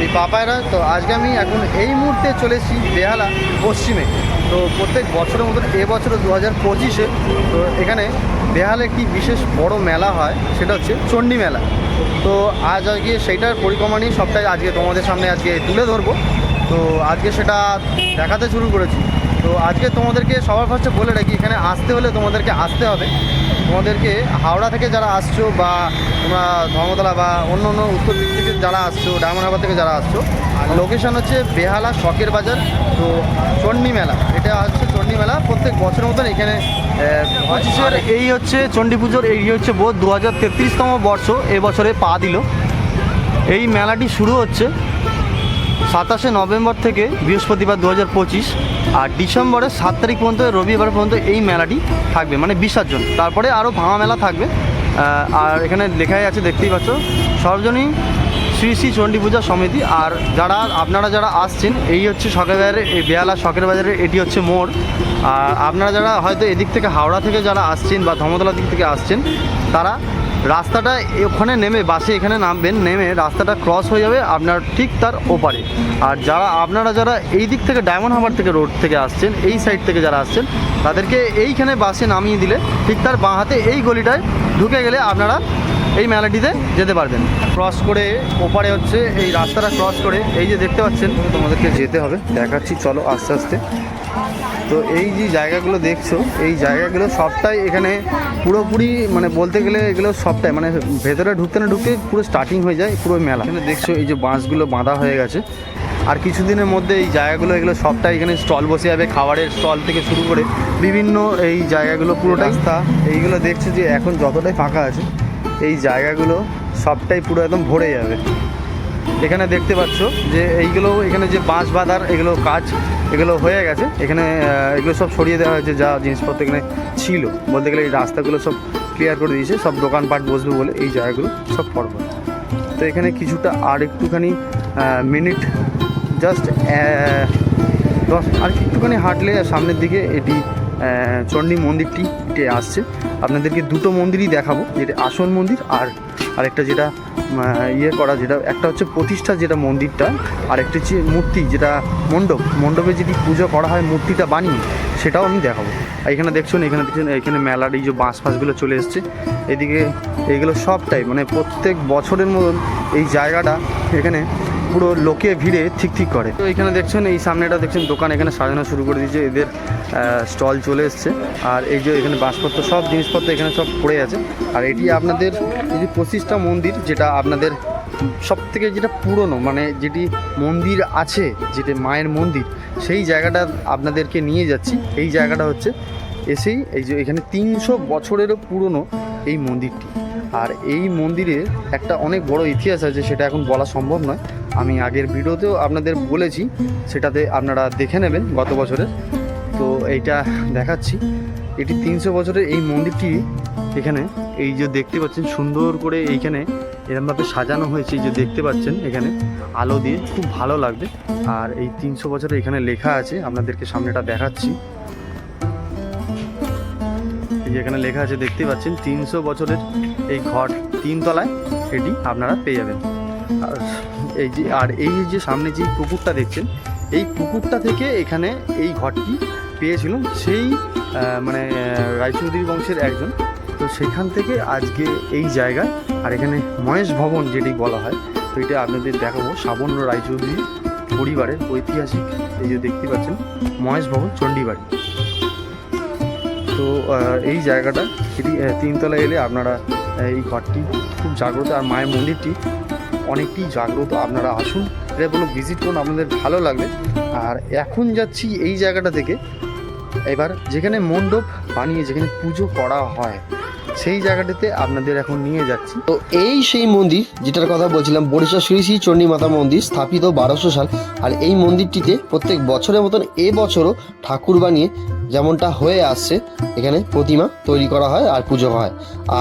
এই পাপায়রা। তো আজকে আমি এখন এই মুহূর্তে চলে এসেছি বেহালা পশ্চিমে। তো প্রত্যেক বছরের মতন এবছর 2025-এ তো এখানে বেহালে একটি বিশেষ বড় মেলা হয়, সেটা হচ্ছে চণ্ডী মেলা। তো আজকে সেইটার পরিক্রমা নিয়ে সবটাই আজকে তোমাদের সামনে আজকে তুলে ধরবো। তো আজকে সেটা দেখাতে শুরু করেছি। তো আজকে তোমাদেরকে সবার ফার্স্টে বলে রাখি, এখানে আসতে হলে তোমাদেরকে আসতে হবে। তোমাদেরকে হাওড়া থেকে যারা আসছো বা তোমরা ধর্মতলা বা অন্য অন্য উত্তর দিক থেকে যারা আসছো, ডায়মন্ড হারবার থেকে যারা আসছো, লোকেশান হচ্ছে বেহালা শখের বাজার। তো চণ্ডী মেলা, এটা হচ্ছে চণ্ডী মেলা প্রত্যেক বছরের মতন এখানে 25-এর এই হচ্ছে চণ্ডী পুজোর এই হচ্ছে বোধ 2033তম বর্ষ এবছরে পা দিল। এই মেলাটি শুরু হচ্ছে 27শে নভেম্বর থেকে বৃহস্পতিবার 2025, আর ডিসেম্বরের 7 তারিখ পর্যন্ত রবিবার পর্যন্ত এই মেলাটি থাকবে, মানে বিসর্জন। তারপরে আরও ভাঙা মেলা থাকবে। আর এখানে লেখাই আছে, দেখতেই পাচ্ছ, সর্বজনীন শ্রী শ্রী চণ্ডী পূজা সমিতি। আর আপনারা যারা আসছেন, এই হচ্ছে শখের বাজারের, এই বেহালা শখের বাজারের এটি হচ্ছে মোড়। আর আপনারা যারা হয়তো এদিক থেকে হাওড়া থেকে যারা আসছেন বা ধর্মতলা দিক থেকে আসছেন, তারা রাস্তাটা ওখানে নেমে বাসে এখানে নামবেন, নেমে রাস্তাটা ক্রস হয়ে যাবে আপনার ঠিক তার ওপারে। আর আপনারা যারা এই দিক থেকে ডায়মন্ড হারবার থেকে রোড থেকে আসছেন, এই সাইড থেকে যারা আসছেন, তাদেরকে এইখানে বাসে নামিয়ে দিলে ঠিক তার বাঁ হাতে এই গলিটায় ঢুকে গেলে আপনারা এই মেলাটিতে যেতে পারবেন। ক্রস করে ওপারে হচ্ছে এই রাস্তাটা ক্রস করে এই যে দেখতে পাচ্ছেন, তোমাদেরকে যেতে হবে, দেখাচ্ছি চলো আস্তে আস্তে। তো এই যে জায়গাগুলো দেখছো, এই জায়গাগুলো সবটাই এখানে পুরোপুরি মানে বলতে গেলে এগুলো সবটাই মানে ভেতরে ঢুকতে না ঢুকতে পুরো স্টার্টিং হয়ে যায় পুরো মেলা। এখানে দেখছো এই যে বাঁশগুলো বাঁধা হয়ে গেছে, আর কিছুদিনের মধ্যে এই জায়গাগুলো এগুলো সবটাই এখানে স্টল বসে যাবে, খাবারের স্টল থেকে শুরু করে বিভিন্ন এই জায়গাগুলো পুরোটাই এইগুলো দেখছো যে এখন যতটাই ফাঁকা আছে, এই জায়গাগুলো সবটাই পুরো একদম ভরে যাবে। এখানে দেখতে পাচ্ছ যে এইগুলো এখানে যে বাঁশ বাঁধার এগুলো কাজ এগুলো হয়ে গেছে, এখানে এগুলো সব সরিয়ে দেওয়া হয়েছে, যা জিনিসপত্র এখানে ছিল বলতে গেলে এই রাস্তাগুলো সব ক্লিয়ার করে দিয়েছে, সব দোকানপাট বসবে বলে এই জায়গাগুলো সব পরপর। তো এখানে কিছুটা আর একটুখানি মিনিট জাস্ট 10 আর একটুখানি হাঁটলে সামনের দিকে এটি চণ্ডী মন্দিরটি আসছে। আপনাদেরকে দুটো মন্দিরই দেখাবো, যেটা আসল মন্দির আর আরেকটা যেটা করা, যেটা একটা হচ্ছে প্রতিষ্ঠা যেটা মন্দিরটা, আর একটা হচ্ছে মূর্তি যেটা মণ্ডপে যেটি পুজো করা হয় মূর্তিটা বানিয়ে, সেটাও আমি দেখাবো। এখানে দেখছেন, এখানে মেলার এই যে বাঁশ ফাঁসগুলো চলে এসছে এদিকে, এইগুলো সবটাই মানে প্রত্যেক বছরের মতন এই জায়গাটা এখানে পুরো লোকে ভিড়ে ঠিক করে। তো এখানে দেখছেন এই সামনেটা দেখছেন দোকান এখানে সাজানো শুরু করে দিয়েছে, এদের স্টল চলে এসছে। আর এই যে এখানে বাঁশপত্র সব জিনিসপত্র এখানে সব পড়ে আছে। আর এটি আপনাদের এই যে প্রতিষ্ঠা মন্দির, যেটা আপনাদের সব থেকে যেটা পুরনো মানে যেটি মন্দির আছে, যেটা মায়ের মন্দির, সেই জায়গাটা আপনাদেরকে নিয়ে যাচ্ছি। এই জায়গাটা হচ্ছে এসেই এই যে এখানে 300 বছরেরও পুরনো এই মন্দিরটি। আর এই মন্দিরে একটা অনেক বড় ইতিহাস আছে, সেটা এখন বলা সম্ভব নয়, আমি আগের ভিডিওতেও আপনাদের বলেছি, সেটাতে আপনারা দেখে নেবেন গত বছরের। তো এইটা দেখাচ্ছি, এটি 300 বছরের এই মন্দিরটি। এখানে এই যে দেখতে পাচ্ছেন সুন্দর করে এইখানে এরকমভাবে সাজানো হয়েছে, যে দেখতে পাচ্ছেন এখানে আলো দিয়ে খুব ভালো লাগবে। আর এই 300 বছরের এখানে লেখা আছে, আপনাদেরকে সামনেটা দেখাচ্ছি। এই যে এখানে লেখা আছে দেখতে পাচ্ছেন 300 বছরের এই ঘট 3 তলায় এটি আপনারা পেয়ে যাবেন। আর এই যে সামনে যে পুকুরটা দেখছেন, এই পুকুরটা থেকে এখানে এই ঘরটি পেয়েছিল সেই মানে রায়চৌধুরী বংশের একজন। তো সেখান থেকে আজকে এই জায়গায়, আর এখানে মহেশ ভবন যেটি বলা হয়, তো এটা আপনাদের দেখাবো সাবর্ণ রায়চৌধুরী পরিবারের ঐতিহাসিক এই যে দেখতে পাচ্ছেন মহেশ ভবন চণ্ডীবাড়ি। তো এই জায়গাটা এটি 3 তলায় এলে আপনারা এই ঘরটি খুব জাগ্রত, আর মায়ের মন্দিরটি অনেকটি জাগ্রত। আপনারা আসুন, এটা কোনো ভিজিট করুন, আপনাদের ভালো লাগবে। আর এখন যাচ্ছি এই জায়গাটা থেকে এবার যেখানে মণ্ডপ বানিয়ে যেখানে পুজো করা হয়, সেই জায়গাটাতে আপনাদের এখন নিয়ে যাচ্ছি। তো এই সেই মন্দির যেটার কথা বলছিলাম, বরিশা শ্রী শ্রী চণ্ডী মাতা মন্দির, স্থাপিত 1200 সাল। আর এই মন্দিরটিতে প্রত্যেক বছরের মতন এবছরও ঠাকুর বানিয়ে যেমনটা হয়ে আসছে, এখানে প্রতিমা তৈরি করা হয় আর পুজো হয়।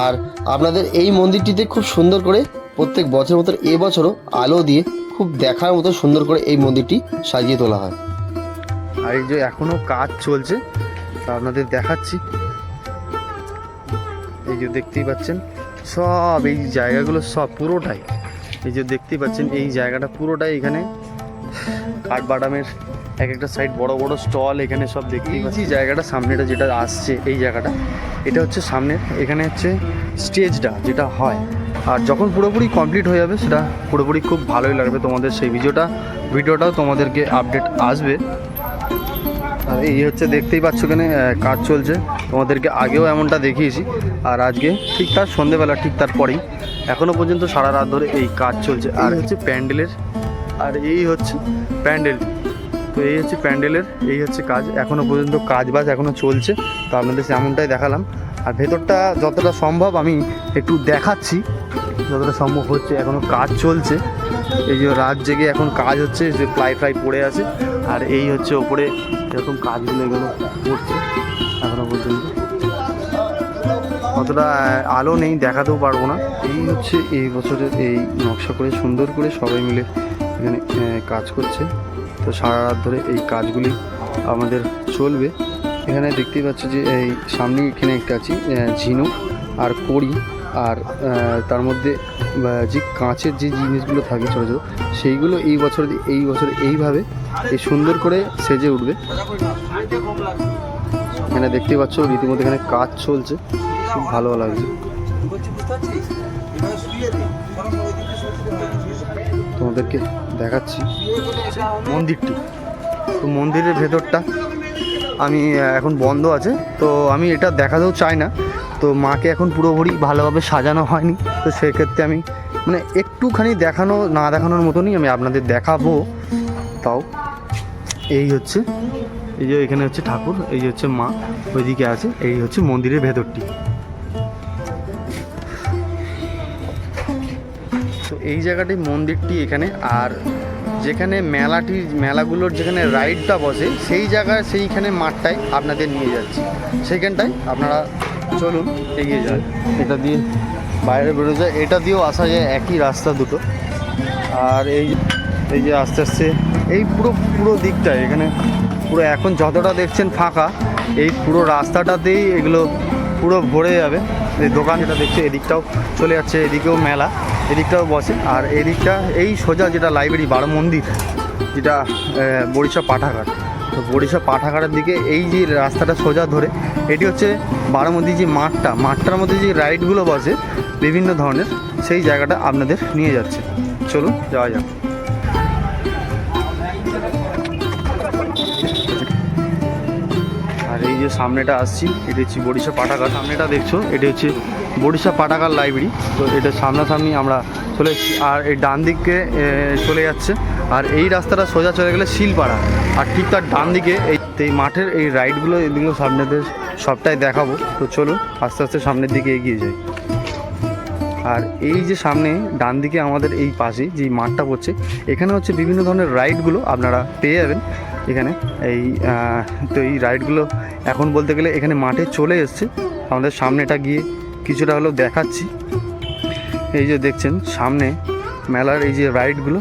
আর আপনাদের এই মন্দিরটিতে খুব সুন্দর করে প্রত্যেক বছরের মতন এবছরও আলো দিয়ে খুব দেখার মতো সুন্দর করে এই মন্দিরটি সাজিয়ে তোলা হয়। আর এই যে এখনও কাজ চলছে, তা আপনাদের দেখাচ্ছি। এই যে দেখতেই পাচ্ছেন সব এই জায়গাগুলো সব পুরোটাই এই যে দেখতেই পাচ্ছেন এই জায়গাটা পুরোটাই এখানে কাঠবাদামের এক একটা সাইড বড় বড় স্টল এখানে সব দেখতেই পাচ্ছি। জায়গাটা সামনেটা যেটা আসছে এই জায়গাটা, এটা হচ্ছে সামনের, এখানে হচ্ছে স্টেজটা যেটা হয়। আর যখন পুরোপুরি কমপ্লিট হয়ে যাবে সেটা পুরোপুরি খুব ভালোই লাগবে তোমাদের, সেই ভিডিওটাও তোমাদেরকে আপডেট আসবে। আর এই হচ্ছে দেখতেই পাচ্ছ এখানে কাজ চলছে, তোমাদেরকে আগেও এমনটা দেখিয়েছি। আর আজকে ঠিক তার সন্ধেবেলা ঠিক তারপরেই এখনও পর্যন্ত সারা রাত ধরে এই কাজ চলছে। আর হচ্ছে প্যান্ডেলের, আর এই হচ্ছে প্যান্ডেল। তো এই হচ্ছে প্যান্ডেলের, এই হচ্ছে কাজ, এখনও পর্যন্ত কাজবাজ এখনও চলছে। তো আপনাদের এমনটাই দেখালাম। আর ভেতরটা যতটা সম্ভব আমি একটু দেখাচ্ছি, যতটা সম্ভব হচ্ছে। এখনও কাজ চলছে, এই যে রাত জেগে এখন কাজ হচ্ছে, যে প্লাই পড়ে আছে। আর এই হচ্ছে ওপরে এরকম কাজগুলো এগুলো করছে এখনও পর্যন্ত। অতটা আলো নেই, দেখাতেও পারবো না। এই হচ্ছে এই বছরের এই নকশা করে সুন্দর করে সবাই মিলে এখানে কাজ করছে। তো সারা রাত ধরে এই কাজগুলি আমাদের চলবে। এখানে দেখতেই পাচ্ছ যে এই সামনে এখানে একটা আছে ঝিনুক আর কড়ি, আর তার মধ্যে যে কাঁচের যে জিনিসগুলো থাকে ছোটো ছোটো, সেইগুলো এই বছর এইভাবে এই সুন্দর করে সেজে উঠবে। এখানে দেখতেই পাচ্ছ রীতিমতো এখানে কাজ চলছে, খুব ভালো লাগছে। তোমাদেরকে দেখাচ্ছি মন্দিরটি। তো মন্দিরের ভেতরটা আমি এখন বন্ধ আছে, তো আমি এটা দেখাতেও চাই না। তো মাকে এখন পুরোপুরি ভালোভাবে সাজানো হয়নি, তো সেক্ষেত্রে আমি মানে একটুখানি দেখানোর মতনই আমি আপনাদের দেখাবো। তাও এই হচ্ছে, এই যে এখানে হচ্ছে ঠাকুর, এই যে হচ্ছে মা ওইদিকে আছে, এই হচ্ছে মন্দিরের ভেতরটি। তো এই জায়গাটি মন্দিরটি এখানে। আর যেখানে মেলাগুলোর যেখানে রাইডটা বসে সেইখানে মাঠটায় আপনাদের নিয়ে যাচ্ছি, সেইখানটায় আপনারা চলুন এগিয়ে যান। এটা দিয়ে বাইরে বেরো যায়, এটা দিয়েও আসা যায়, একই রাস্তা দুটো। আর এই যে আস্তে আস্তে এই পুরো দিকটায় এখানে পুরো এখন যতটা দেখছেন ফাঁকা, এই পুরো রাস্তাটাতেই এগুলো পুরো ভরে যাবে। এই দোকান যেটা দেখছে এদিকটাও চলে যাচ্ছে, এদিকেও মেলা, এদিকটাও বসে। আর এদিকটা এই সোজা যেটা লাইব্রেরি বারো মন্দির, যেটা বড়িশা পাঠাঘাট, তো বড়িশা পাঠাঘাটের দিকে এই যে রাস্তাটা সোজা ধরে এটি হচ্ছে বারো মন্দির যে মাঠটার মধ্যে যে রাইডগুলো বসে বিভিন্ন ধরনের, সেই জায়গাটা আপনাদের নিয়ে যাচ্ছে। চলুন যাওয়া যাক। আর এই যে সামনেটা আসছি, এটা হচ্ছে বড়িশা পাঠাগার। সামনেটা দেখছো এটা হচ্ছে বড়িশা পাঠাগার লাইব্রেরি। তো এটা সামনাসামনি আমরা চলে এসেছি। আর এই ডান দিকে চলে যাচ্ছে, আর এই রাস্তাটা সোজা চলে গেলে শিলপাড়া। আর ঠিক তার ডান দিকে এই মাঠের এই রাইডগুলো, এগুলো সামনেদের সবটাই দেখাবো। তো চলুন আস্তে আস্তে সামনের দিকে এগিয়ে যাই। আর এই যে সামনে ডান দিকে আমাদের এই পাশে যে মাঠটা পড়ছে, এখানে হচ্ছে বিভিন্ন ধরনের রাইডগুলো আপনারা পেয়ে যাবেন এখানে। তো এই রাইডগুলো এখন বলতে গেলে এখানে মাঠে চলে এসছে। আমাদের সামনেটা গিয়ে কিছুটা হলেও দেখাচ্ছি। এই যে দেখছেন সামনে মেলার এই যে রাইডগুলো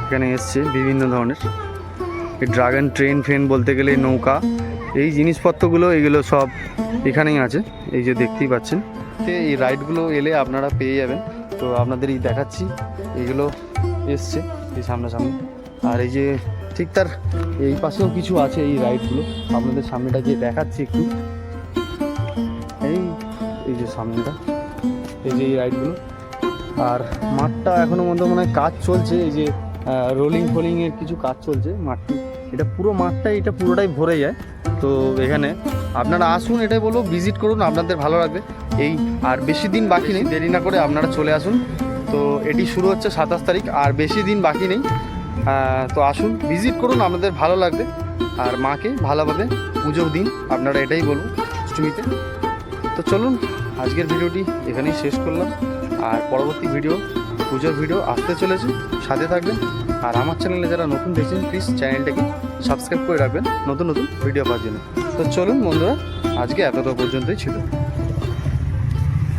এখানে এসছে বিভিন্ন ধরনের। এই ড্রাগন ট্রেন বলতে গেলে নৌকা, এই জিনিসপত্রগুলো এগুলো সব এখানেই আছে। এই যে দেখতেই পাচ্ছেন, এই রাইডগুলো এলে আপনারা পেয়ে যাবেন। তো আপনাদের এই দেখাচ্ছি, এগুলো এসছে এই সামনাসামনি। আর এই যে ঠিক তার এই পাশেও কিছু আছে এই রাইডগুলো, আপনাদের সামনেটা গিয়ে দেখাচ্ছি একটু। এই যে সামনেটা, এই যে এই রাইডগুলো। আর মাঠটা এখনও মনে হয় কাজ চলছে, এই যে রোলিংয়ের কিছু কাজ চলছে। মাঠটি এটা পুরো মাঠটাই এটা পুরোটাই ভরে যায়। তো এখানে আপনারা আসুন, এটাই বলবো, ভিজিট করুন, আপনাদের ভালো লাগবে। আর বেশি দিন বাকি নেই, দেরি না করে আপনারা চলে আসুন। তো এটি শুরু হচ্ছে 27 তারিখ, আর বেশি দিন বাকি নেই। তো আসুন, ভিজিট করুন, আপনাদের ভালো লাগবে। আর মাকে ভালোভাবে পুজো দিন, আপনারা এটাই বলবো অষ্টমীতে। তো চলুন আজকের ভিডিওটি এখানেই শেষ করলাম। আর পরবর্তী পুজোর ভিডিও আসতে চলেছে, সাথে থাকবেন। আর আমার চ্যানেলে যারা নতুন দেখছেন প্লিজ চ্যানেলটাকে সাবস্ক্রাইব করে রাখবেন নতুন ভিডিও পাওয়ার জন্য। তো চলুন বন্ধুরা, আজকে এতটা পর্যন্তই ছিল।